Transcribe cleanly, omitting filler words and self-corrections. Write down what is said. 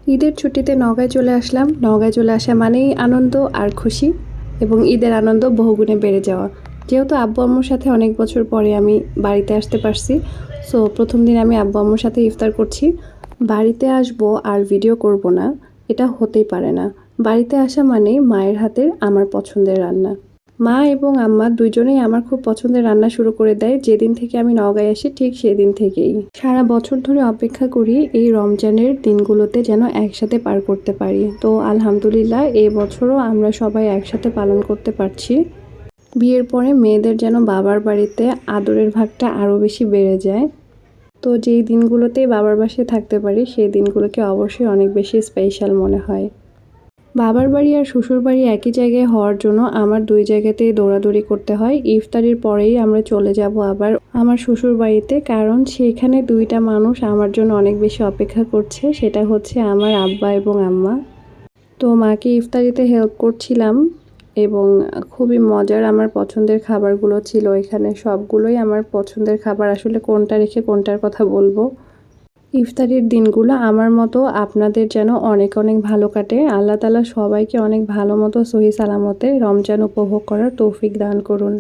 ঈদের ছুটিতে নওগাঁয় চলে আসলাম। নওগাঁয় চলে আসা মানেই আনন্দ আর খুশি, এবং ঈদের আনন্দ বহুগুণে বেড়ে যাওয়া। যেহেতু আব্বু আম্মুর সাথে অনেক বছর পরে আমি বাড়িতে আসতে পারছি, সো প্রথম দিন আমি আব্বু আম্মুর সাথে ইফতার করছি। বাড়িতে আসবো আর ভিডিও করব না, এটা হতেই পারে না। বাড়িতে আসা মানেই মায়ের হাতের আমার পছন্দের রান্না। মা এবং আম্মা দুইজনেই আমার খুব পছন্দের রান্না শুরু করে দেয় যেদিন থেকে আমি নওগাঁয় আসি, ঠিক সেদিন থেকেই। সারা বছর ধরে অপেক্ষা করি এই রমজানের দিনগুলোতে যেন একসাথে পার করতে পারি। তো আলহামদুলিল্লাহ এই বছরও আমরা সবাই একসাথে পালন করতে পারছি। বিয়ের পরে মেয়েদের যেন বাবার বাড়িতে আদরের ভাগটা আরও বেশি বেড়ে যায়। তো যেই দিনগুলোতে বাবার বাসায় থাকতে পারি সেই দিনগুলোকে অবশ্যই অনেক বেশি স্পেশাল মনে হয়। বাবার বাড়ি আর শ্বশুর বাড়ি একই জায়গায় হওয়ার জন্য আমার দুই জায়গাতেই দৌড়াদৌড়ি করতে হয়। ইফতারির পরেই আমরা চলে যাব আবার আমার শ্বশুর বাড়িতে, কারণ সেখানে দুইটা মানুষ আমার জন্য অনেক বেশি অপেক্ষা করছে, সেটা হচ্ছে আমার আব্বা এবং আম্মা। তো মাকে ইফতারিতে হেল্প করছিলাম, এবং খুবই মজার আমার পছন্দের খাবারগুলো ছিল এখানে। সবগুলোই আমার পছন্দের খাবার, আসলে কোনটা রেখে কোনটার কথা বলবো। ইফতারির দিনগুলো আমার মতো আপনাদের যেন অনেক অনেক ভালো কাটে। আল্লাহ তাআলা সবাইকে অনেক ভালো মতো সহি সালামতে রমজান উপভোগ করার তৌফিক দান করুন।